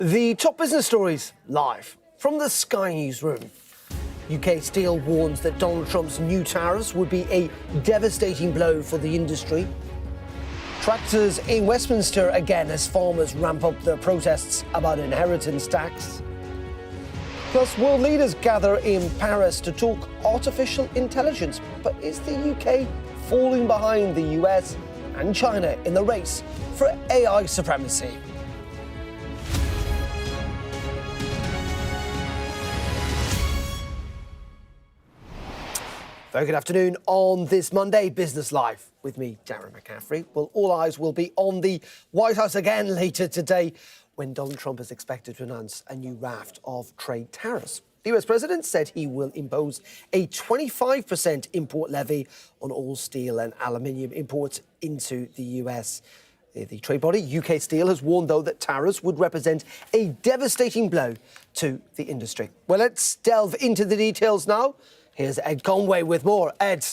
The top business stories live from the Sky newsroom. UK Steel warns that Donald Trump's new tariffs would be a devastating blow for the industry. Tractors in Westminster again as farmers ramp up their protests about inheritance tax. Plus, world leaders gather in Paris to talk artificial intelligence. But is the UK falling behind the US and China in the race for AI supremacy? Very good afternoon on this Monday, Business Live, with me, Darren McCaffrey. Well, all eyes will be on the White House again later today when Donald Trump is expected to announce a new raft of trade tariffs. The US president said he will impose a 25% import levy on all steel and aluminium imports into the US. The trade body, UK Steel, has warned, though, that tariffs would represent a devastating blow to the industry. Well, let's delve into the details now. Here's Ed Conway with more. Ed.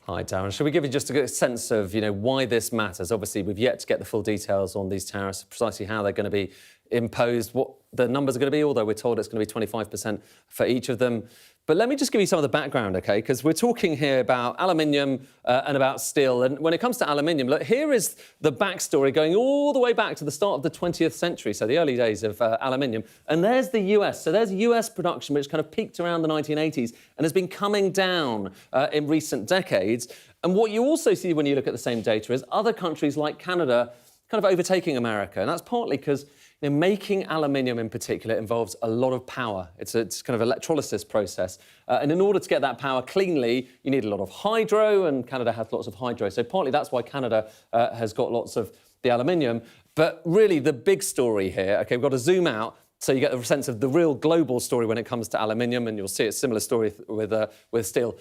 Hi, Darren. Shall we give you just a good sense of, why this matters? Obviously, we've yet to get the full details on these tariffs, precisely how they're going to be imposed, what the numbers are going to be, although we're told it's going to be 25% for each of them. But let me just give you some of the background, OK? Because we're talking here about aluminium and about steel. And when it comes to aluminium, look, here is the backstory going all the way back to the start of the 20th century, so the early days of aluminium. And there's the US. So there's US production, which kind of peaked around the 1980s and has been coming down in recent decades. And what you also see when you look at the same data is other countries like Canada kind of overtaking America. And that's partly because making aluminium in particular involves a lot of power. It's kind of an electrolysis process. And in order to get that power cleanly, you need a lot of hydro, and Canada has lots of hydro. So partly that's why Canada has got lots of the aluminium. But really the big story here, OK, we've got to zoom out so you get a sense of the real global story when it comes to aluminium, and you'll see a similar story with steel.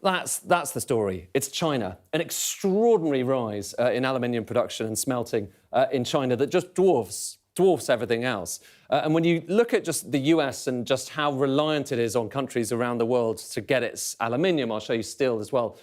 That's the story. It's China. An extraordinary rise in aluminium production and smelting in China that just dwarfs everything else. And when you look at just the US and just how reliant it is on countries around the world to get its aluminium, I'll show you steel as well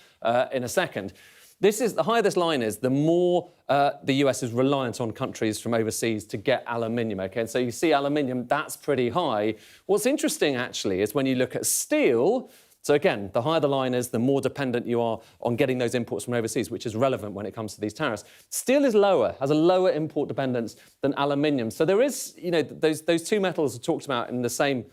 in a second. The higher this line is, the more the US is reliant on countries from overseas to get aluminium, OK? And so you see aluminium, that's pretty high. What's interesting, actually, is when you look at steel. So again, the higher the line is, the more dependent you are on getting those imports from overseas, which is relevant when it comes to these tariffs. Steel is lower, has a lower import dependence than aluminium. So there is, those two metals are talked about in the same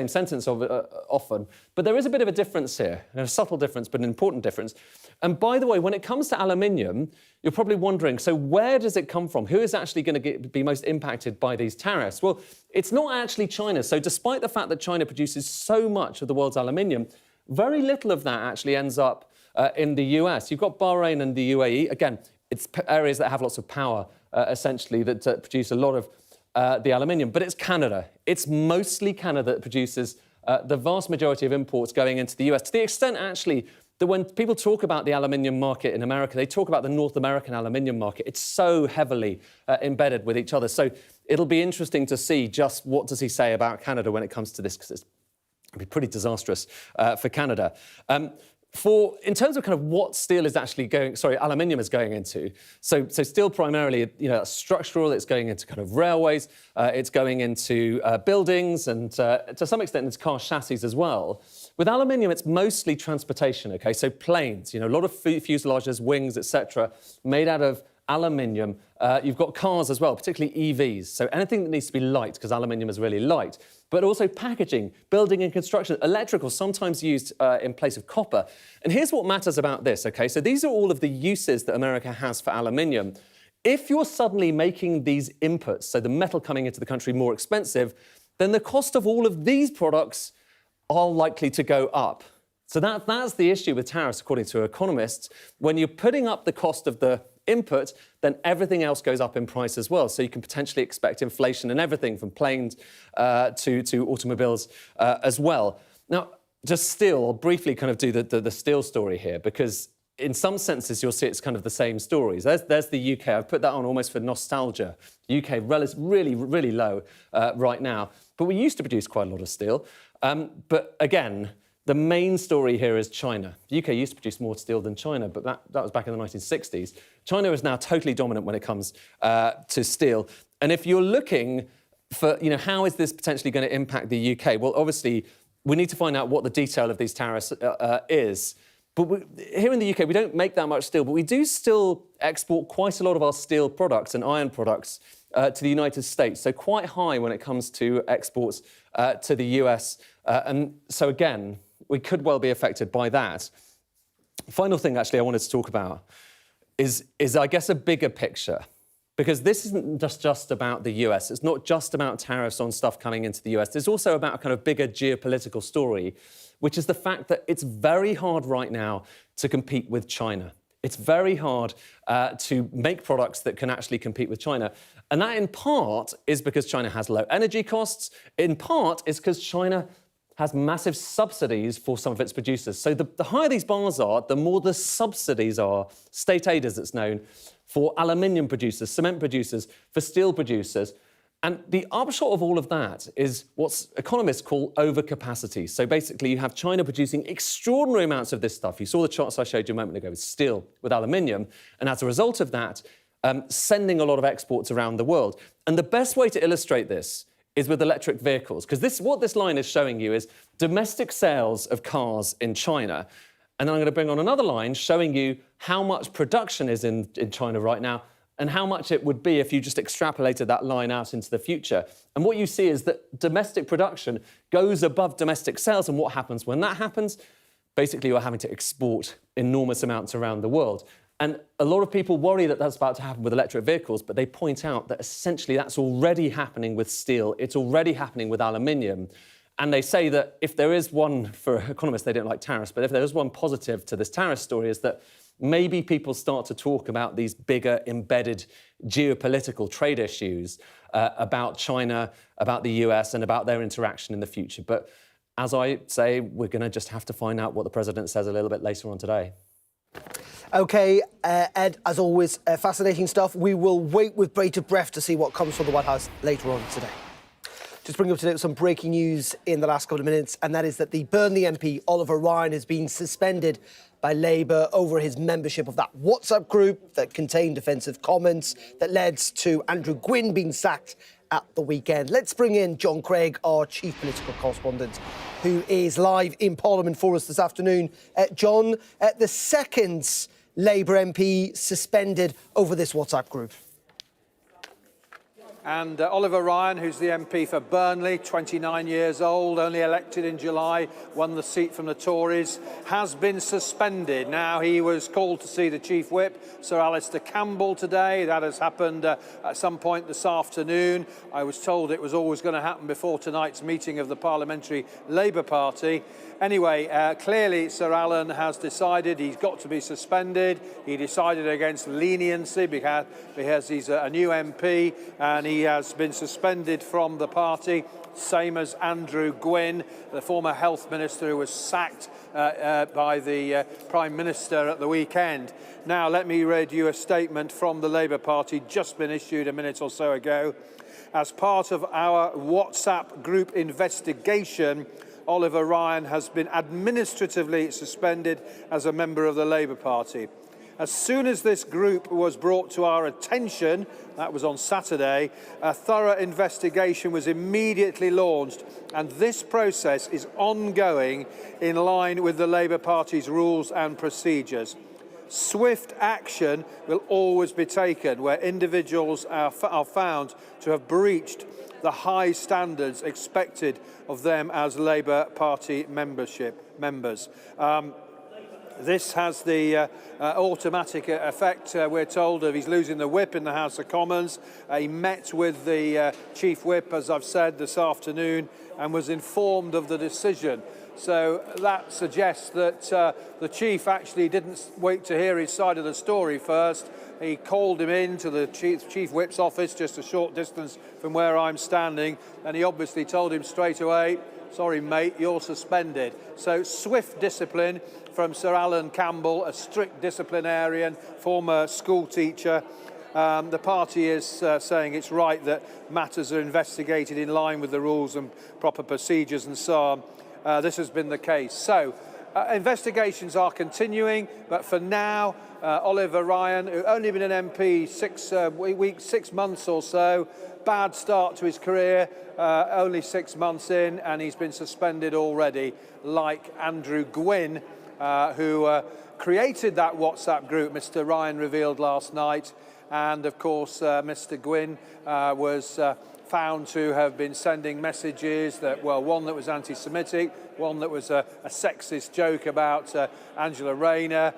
sentence often. But there is a bit of a difference here, a subtle difference, but an important difference. And by the way, when it comes to aluminium, you're probably wondering, so where does it come from? Who is actually going to be most impacted by these tariffs? Well, it's not actually China. So despite the fact that China produces so much of the world's aluminium, very little of that actually ends up in the US. You've got Bahrain and the UAE. Again, it's areas that have lots of power, essentially, that produce a lot of the aluminium. But it's Canada. It's mostly Canada that produces the vast majority of imports going into the US, to the extent, actually, that when people talk about the aluminium market in America, they talk about the North American aluminium market. It's so heavily embedded with each other. So it'll be interesting to see just what does he say about Canada when it comes to this, because it'll be pretty disastrous for Canada. In terms of kind of what steel is actually aluminium is going into. So steel primarily, structural. It's going into kind of railways. It's going into buildings, and to some extent, it's car chassis as well. With aluminium, it's mostly transportation. OK, so planes. A lot of fuselages, wings, etc., made out of aluminium. You've got cars as well, particularly EVs. So anything that needs to be light, because aluminium is really light. But also packaging, building and construction, electrical, sometimes used in place of copper. And here's what matters about this, OK? So these are all of the uses that America has for aluminium. If you're suddenly making these inputs, so the metal coming into the country, more expensive, then the cost of all of these products are likely to go up. So that's the issue with tariffs, according to economists. When you're putting up the cost of the input, then everything else goes up in price as well. So you can potentially expect inflation in everything from planes to automobiles as well. Now, just steel, I'll briefly kind of do the steel story here, because in some senses you'll see it's kind of the same stories. There's the UK. I've put that on almost for nostalgia. The UK really, really low right now. But we used to produce quite a lot of steel. But again, the main story here is China. The UK used to produce more steel than China, but that was back in the 1960s. China is now totally dominant when it comes to steel. And if you're looking for, how is this potentially going to impact the UK? Well, obviously, we need to find out what the detail of these tariffs is. But here in the UK, we don't make that much steel, but we do still export quite a lot of our steel products and iron products to the United States, so quite high when it comes to exports to the US. And so, again, we could well be affected by that. Final thing, actually, I wanted to talk about is I guess, a bigger picture. Because this isn't just about the US. It's not just about tariffs on stuff coming into the US. It's also about a kind of bigger geopolitical story, which is the fact that it's very hard right now to compete with China. It's very hard to make products that can actually compete with China. And that, in part, is because China has low energy costs. In part, is because China has massive subsidies for some of its producers. So the higher these bars are, the more the subsidies are, state aid as it's known, for aluminium producers, cement producers, for steel producers. And the upshot of all of that is what economists call overcapacity. So basically, you have China producing extraordinary amounts of this stuff. You saw the charts I showed you a moment ago with steel, with aluminium. And as a result of that, sending a lot of exports around the world. And the best way to illustrate this is with electric vehicles, because what this line is showing you is domestic sales of cars in China. And then I'm going to bring on another line showing you how much production is in China right now and how much it would be if you just extrapolated that line out into the future. And what you see is that domestic production goes above domestic sales. And what happens when that happens? Basically, you're having to export enormous amounts around the world. And a lot of people worry that that's about to happen with electric vehicles, but they point out that essentially that's already happening with steel. It's already happening with aluminium. And they say that if there is one, for economists, they don't like tariffs, but if there is one positive to this tariff story is that maybe people start to talk about these bigger embedded geopolitical trade issues about China, about the US, and about their interaction in the future. But as I say, we're going to just have to find out what the president says a little bit later on today. OK, Ed, as always, fascinating stuff. We will wait with bated breath to see what comes from the White House later on today. Just bring you up to date with some breaking news in the last couple of minutes, and that is that the Burnley MP, Oliver Ryan, has been suspended by Labour over his membership of that WhatsApp group that contained offensive comments that led to Andrew Gwynn being sacked at the weekend. Let's bring in John Craig, our chief political correspondent, who is live in Parliament for us this afternoon. John, the second Labour MP suspended over this WhatsApp group. And Oliver Ryan, who's the MP for Burnley, 29 years old, only elected in July, won the seat from the Tories, has been suspended. Now, he was called to see the Chief Whip, Sir Alistair Campbell, today. That has happened at some point this afternoon. I was told it was always going to happen before tonight's meeting of the Parliamentary Labour Party. Anyway, clearly Sir Alan has decided he's got to be suspended. He decided against leniency because he's a new MP and he has been suspended from the party, same as Andrew Gwynn, the former health minister who was sacked by the Prime Minister at the weekend. Now, let me read you a statement from the Labour Party, just been issued a minute or so ago. As part of our WhatsApp group investigation, Oliver Ryan has been administratively suspended as a member of the Labour Party. As soon as this group was brought to our attention, that was on Saturday, a thorough investigation was immediately launched, and this process is ongoing in line with the Labour Party's rules and procedures. Swift action will always be taken where individuals are found to have breached the high standards expected of them as Labour Party members. This has the automatic effect, we're told, of he's losing the whip in the House of Commons. He met with the Chief Whip, as I've said, this afternoon and was informed of the decision. So that suggests that the Chief actually didn't wait to hear his side of the story first. He called him in to the Chief Whip's office, just a short distance from where I'm standing, and he obviously told him straight away, sorry mate, you're suspended. So swift discipline from Sir Alan Campbell, a strict disciplinarian, former school teacher. The party is saying it's right that matters are investigated in line with the rules and proper procedures and so on. This has been the case. So Investigations are continuing, but for now, Oliver Ryan, who only been an MP 6 months or so, bad start to his career, only 6 months in, and he's been suspended already, like Andrew Gwynn, who created that WhatsApp group Mr. Ryan revealed last night. And of course, Mr. Gwynn was found to have been sending messages that, well, one that was anti-Semitic, one that was a sexist joke about Angela Rayner,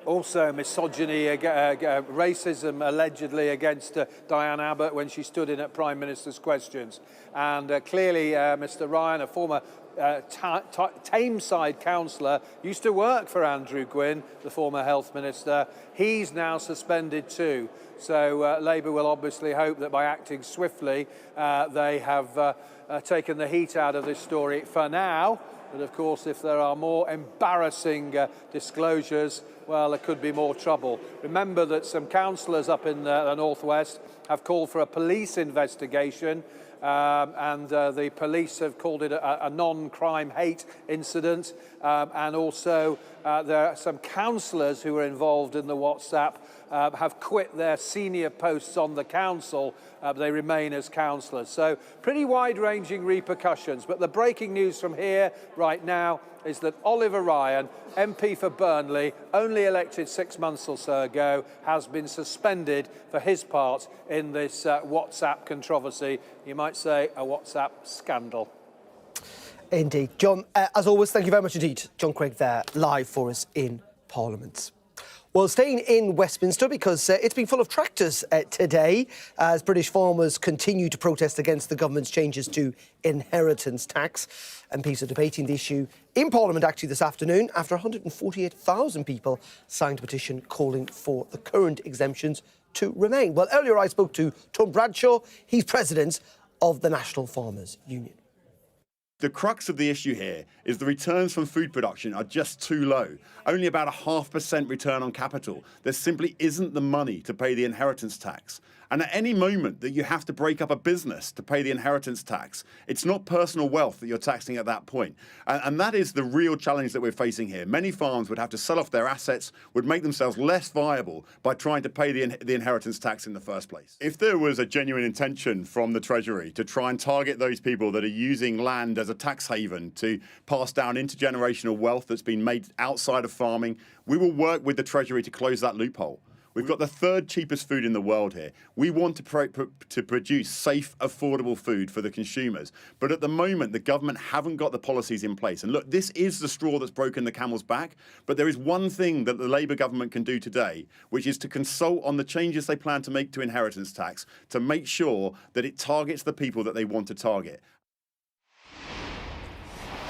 also misogyny, racism allegedly against Diane Abbott when she stood in at Prime Minister's questions. And clearly Mr. Ryan, a former Tameside councillor, used to work for Andrew Gwynn, the former health minister. He's now suspended too. So Labour will obviously hope that by acting swiftly, they have taken the heat out of this story for now. But of course, if there are more embarrassing disclosures, well, there could be more trouble. Remember that some councillors up in the northwest have called for a police investigation, and the police have called it a non-crime hate incident. And also, there are some councillors who were involved in the WhatsApp have quit their senior posts on the council. They remain as councillors. So pretty wide-ranging repercussions. But the breaking news from here right now is that Oliver Ryan, MP for Burnley, only elected 6 months or so ago, has been suspended for his part in this WhatsApp controversy. You might say a WhatsApp scandal. Indeed. John, as always, thank you very much indeed. John Craig there, live for us in Parliament. Well, staying in Westminster, because it's been full of tractors today as British farmers continue to protest against the government's changes to inheritance tax. MPs are debating the issue in Parliament actually this afternoon after 148,000 people signed a petition calling for the current exemptions to remain. Well, earlier I spoke to Tom Bradshaw. He's president of the National Farmers Union. The crux of the issue here is the returns from food production are just too low. Only about a 0.5% return on capital. There simply isn't the money to pay the inheritance tax. And at any moment that you have to break up a business to pay the inheritance tax, it's not personal wealth that you're taxing at that point. And that is the real challenge that we're facing here. Many farms would have to sell off their assets, would make themselves less viable by trying to pay the inheritance tax in the first place. If there was a genuine intention from the Treasury to try and target those people that are using land as a tax haven to pass down intergenerational wealth that's been made outside of farming, we will work with the Treasury to close that loophole. We've got the third cheapest food in the world here. We want to produce safe, affordable food for the consumers. But at the moment, the government haven't got the policies in place. And look, this is the straw that's broken the camel's back. But there is one thing that the Labour government can do today, which is to consult on the changes they plan to make to inheritance tax to make sure that it targets the people that they want to target.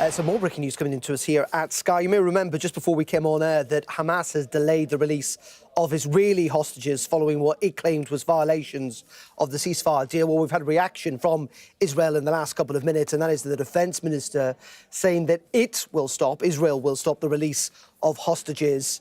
Some more breaking news coming into us here at Sky. You may remember just before we came on air that Hamas has delayed the release of Israeli hostages following what it claimed was violations of the ceasefire deal. Well, we've had a reaction from Israel in the last couple of minutes, and that is the defence minister saying that Israel will stop the release of hostages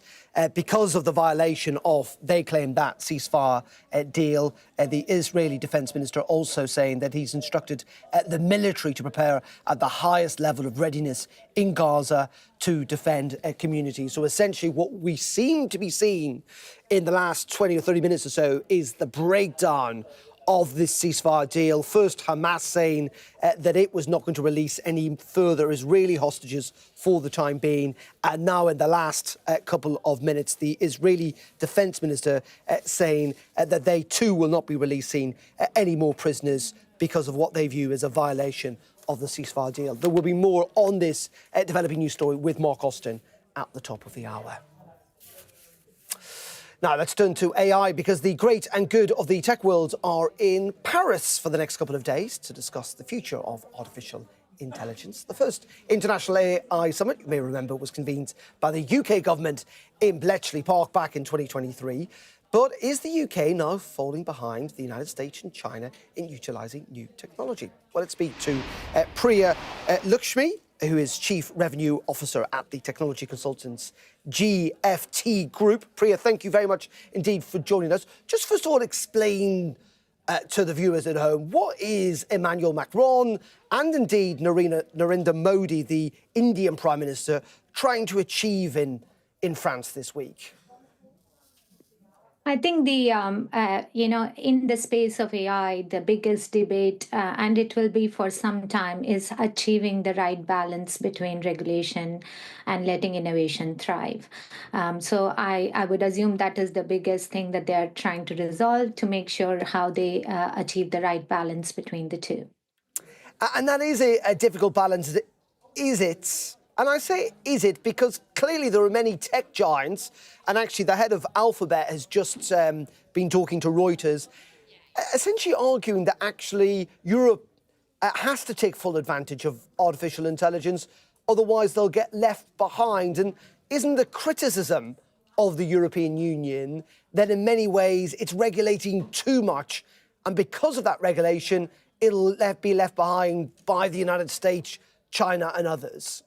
because of the violation of, they claim, that ceasefire deal. The Israeli defence minister also saying that he's instructed the military to prepare at the highest level of readiness in Gaza to defend communities. So essentially what we seem to be seeing in the last 20 or 30 minutes or so is the breakdown of this ceasefire deal. First, Hamas saying that it was not going to release any further Israeli hostages for the time being. And now in the last couple of minutes, the Israeli defence minister saying that they too will not be releasing any more prisoners because of what they view as a violation of the ceasefire deal. There will be more on this developing news story with Mark Austin at the top of the hour. Now, let's turn to AI, because the great and good of the tech world are in Paris for the next couple of days to discuss the future of artificial intelligence. The first International AI Summit, you may remember, was convened by the UK government in Bletchley Park back in 2023. But is the UK now falling behind the United States and China in utilising new technology? Well, let's speak to Priya Lakshmi, who is Chief Revenue Officer at the technology consultants GFT Group. Priya, thank you very much indeed for joining us. Just first of all, explain to the viewers at home. What is Emmanuel Macron and indeed Narendra Modi, the Indian Prime Minister, trying to achieve in France this week? I think in the space of AI, the biggest debate, and it will be for some time, is achieving the right balance between regulation and letting innovation thrive. So I would assume that is the biggest thing that they are trying to resolve, to make sure how they achieve the right balance between the two. And that is a difficult balance, is it? And I say, is it? Because clearly there are many tech giants, and actually the head of Alphabet has just been talking to Reuters, essentially arguing that actually Europe has to take full advantage of artificial intelligence, otherwise they'll get left behind. And isn't the criticism of the European Union that in many ways it's regulating too much, and because of that regulation, it'll be left behind by the United States, China and others?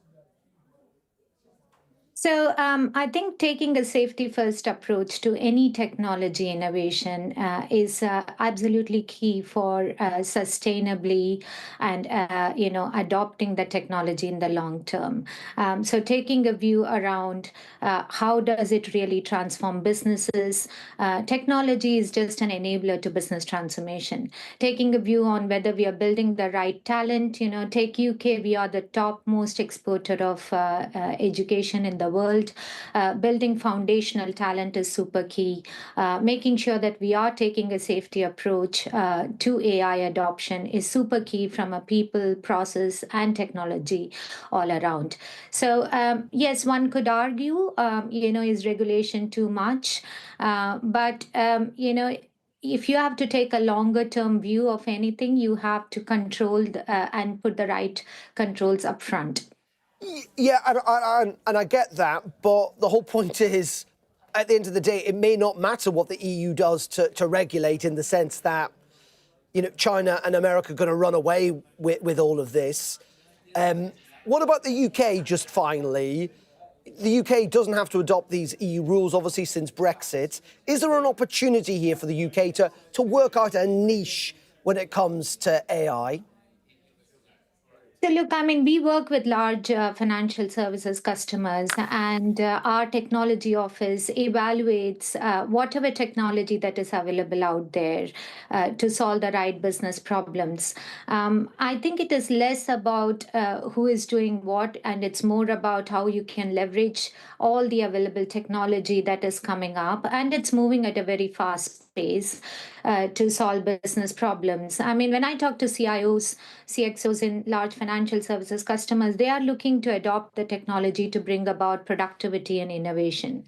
So I think taking a safety-first approach to any technology innovation is absolutely key for sustainably and adopting the technology in the long term. So taking a view around how does it really transform businesses? Technology is just an enabler to business transformation. Taking a view on whether we are building the right talent. Take UK, we are the topmost exporter of education in the world. Building foundational talent is super key. Making sure that we are taking a safety approach to AI adoption is super key from a people, process, and technology all around. So yes, one could argue, is regulation too much? But if you have to take a longer term view of anything, you have to control and put the right controls up front. Yeah, and I get that, but the whole point is, at the end of the day, it may not matter what the EU does to regulate, in the sense that, China and America are going to run away with all of this. What about the UK, just finally? The UK doesn't have to adopt these EU rules, obviously, since Brexit. Is there an opportunity here for the UK to work out a niche when it comes to AI? So look, we work with large financial services customers, and our technology office evaluates whatever technology that is available out there to solve the right business problems. I think it is less about who is doing what, and it's more about how you can leverage all the available technology that is coming up, and it's moving at a very fast pace to solve business problems. When I talk to CIOs, CXOs in large financial services customers, they are looking to adopt the technology to bring about productivity and innovation.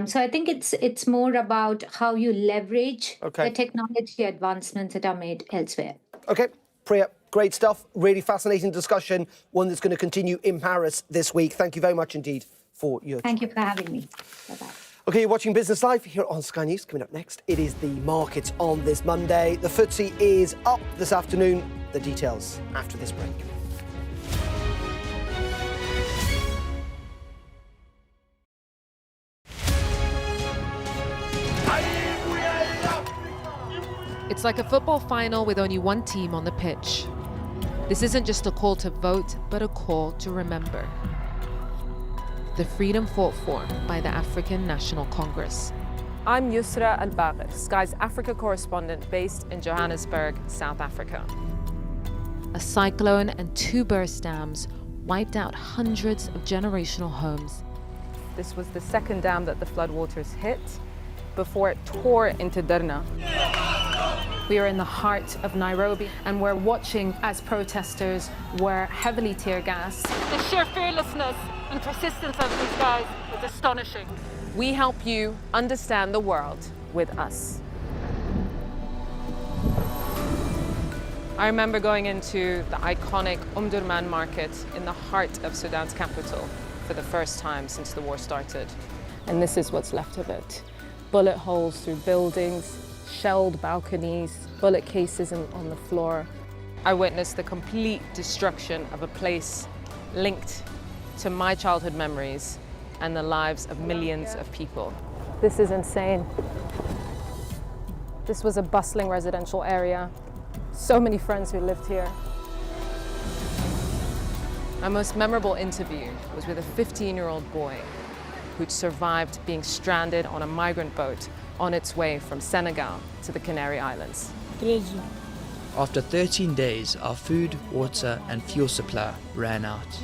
So I think it's more about how you leverage the technology advancements that are made elsewhere. Okay, Priya, great stuff. Really fascinating discussion, one that's going to continue in Paris this week. Thank you very much indeed for your time. Thank you for having me. Bye-bye. OK, you're watching Business Live here on Sky News. Coming up next, it is the markets on this Monday. The FTSE is up this afternoon. The details after this break. It's like a football final with only one team on the pitch. This isn't just a call to vote, but a call to remember. The freedom fought for by the African National Congress. I'm Yusra Al-Bagher, Sky's Africa correspondent based in Johannesburg, South Africa. A cyclone and 2 burst dams wiped out hundreds of generational homes. This was the second dam that the floodwaters hit before it tore into Derna. We are in the heart of Nairobi, and we're watching as protesters were heavily tear gassed. The sheer fearlessness and persistence of these guys is astonishing. We help you understand the world with us. I remember going into the iconic Durman market in the heart of Sudan's capital for the first time since the war started. And this is what's left of it. Bullet holes through buildings, shelled balconies, bullet cases on the floor. I witnessed the complete destruction of a place linked to my childhood memories and the lives of millions of people. This is insane. This was a bustling residential area. So many friends who lived here. My most memorable interview was with a 15-year-old boy who'd survived being stranded on a migrant boat on its way from Senegal to the Canary Islands. After 13 days, our food, water and fuel supply ran out.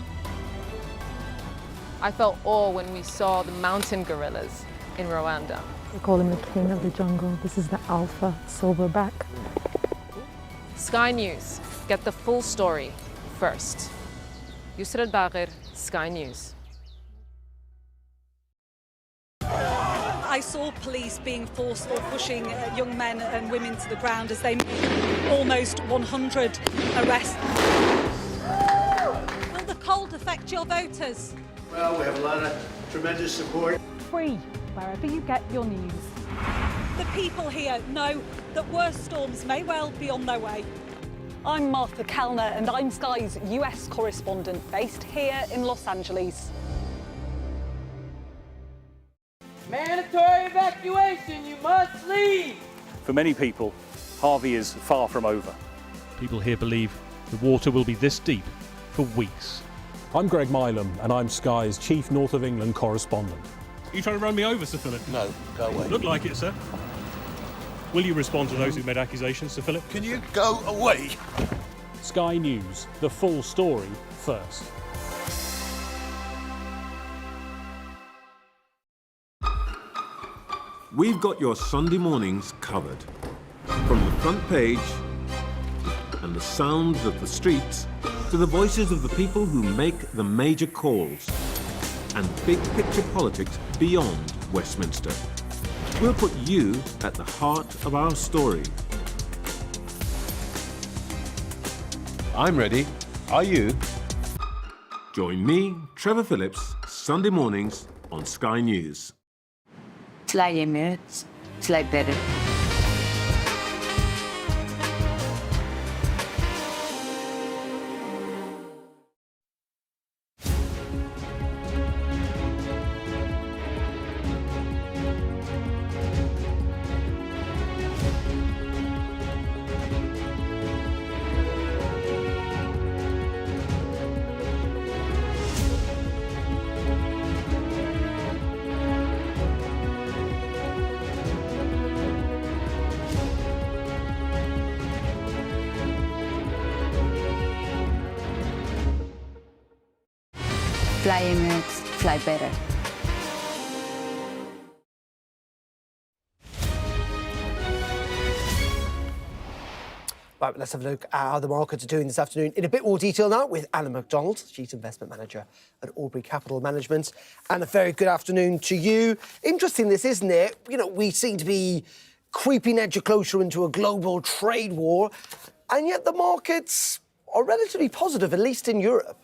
I felt awe when we saw the mountain gorillas in Rwanda. We call him the king of the jungle. This is the alpha silverback. Sky News, get the full story first. Yusra Al-Bagir, Sky News. I saw police being forceful, pushing young men and women to the ground as they made almost 100 arrests. Will the cold affect your voters? Well, we have a lot of tremendous support. Free, wherever you get your news. The people here know that worse storms may well be on their way. I'm Martha Kellner and I'm Sky's US correspondent based here in Los Angeles. Mandatory evacuation, you must leave! For many people, Harvey is far from over. People here believe the water will be this deep for weeks. I'm Greg Milam and I'm Sky's chief North of England correspondent. Are you trying to run me over, Sir Philip? No, go away. Look like it, sir. Will you respond to those who made accusations, Sir Philip? Can you go away? Sky News, the full story first. We've got your Sunday mornings covered. From the front page and the sounds of the streets to the voices of the people who make the major calls and big picture politics beyond Westminster. We'll put you at the heart of our story. I'm ready. Are you? Join me, Trevor Phillips, Sunday mornings on Sky News. Slightly minutes, slightly better. Fly Emirates, fly better. Right, let's have a look at how the markets are doing this afternoon in a bit more detail now with Anna MacDonald, Chief Investment Manager at Aubrey Capital Management. And a very good afternoon to you. Interesting this, isn't it? You know, we seem to be creeping edge closer into a global trade war, and yet the markets are relatively positive, at least in Europe.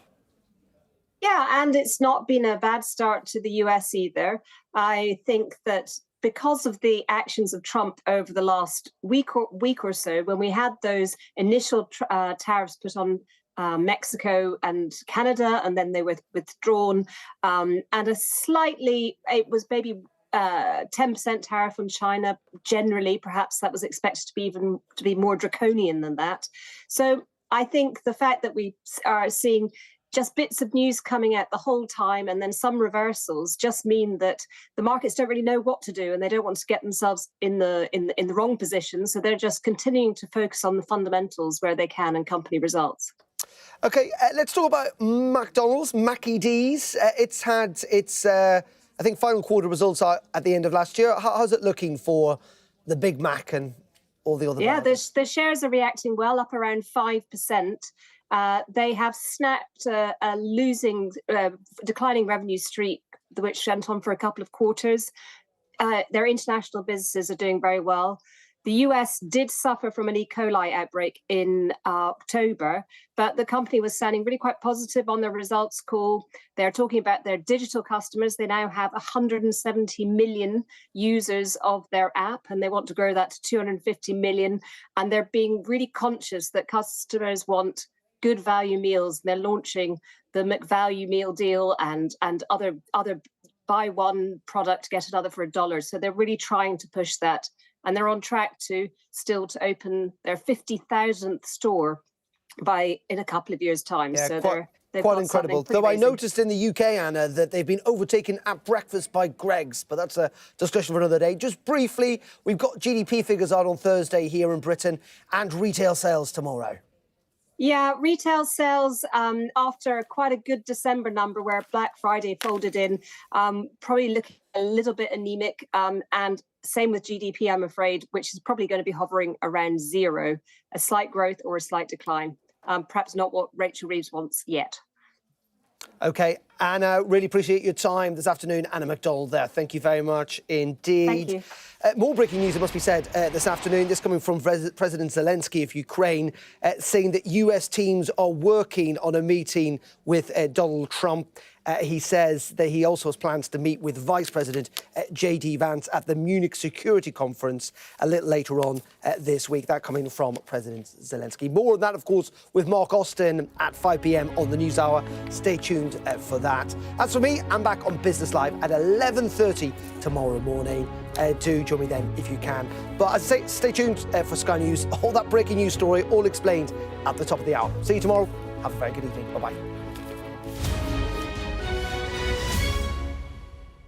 Yeah, and it's not been a bad start to the US either. I think that because of the actions of Trump over the last week or so, when we had those initial tariffs put on Mexico and Canada, and then they were withdrawn, and it was maybe 10% tariff on China. Generally, perhaps that was expected to be more draconian than that. So I think the fact that we are seeing just bits of news coming out the whole time and then some reversals just mean that the markets don't really know what to do, and they don't want to get themselves in the wrong position. So they're just continuing to focus on the fundamentals where they can and company results. OK, let's talk about McDonald's, Mackie D's. It's had its, I think, final quarter results out at the end of last year. How's it looking for the Big Mac and all the other brands? The shares are reacting well, up around 5%. They have snapped a declining revenue streak, which went on for a couple of quarters. Their international businesses are doing very well. The US did suffer from an E. coli outbreak in October, but the company was sounding really quite positive on their results call. They're talking about their digital customers. They now have 170 million users of their app, and they want to grow that to 250 million. And they're being really conscious that customers want good value meals. They're launching the McValue meal deal and other buy one product, get another for $1. So they're really trying to push that and they're on track to open their 50,000th store in a couple of years' time. Yeah, so they've quite got incredible. something pretty Though I amazing. noticed in the UK, Anna, that they've been overtaken at breakfast by Greggs, but that's a discussion for another day. Just briefly, we've got GDP figures out on Thursday here in Britain and retail sales tomorrow. Yeah, retail sales after quite a good December number where Black Friday folded in, probably looking a little bit anemic. And same with GDP, I'm afraid, which is probably going to be hovering around zero, a slight growth or a slight decline. Perhaps not what Rachel Reeves wants yet. OK, Anna, really appreciate your time this afternoon. Anna McDonald there. Thank you very much indeed. Thank you. More breaking news, it must be said, this afternoon. This coming from President Zelensky of Ukraine, saying that US teams are working on a meeting with Donald Trump. He says that he also has plans to meet with Vice President J.D. Vance at the Munich Security Conference a little later on this week. That coming from President Zelensky. More on that, of course, with Mark Austin at 5 p.m. on the News Hour. Stay tuned for that. As for me, I'm back on Business Live at 11:30 tomorrow morning. Do join me then if you can. But as I say, stay tuned for Sky News. All that breaking news story, all explained at the top of the hour. See you tomorrow. Have a very good evening. Bye-bye.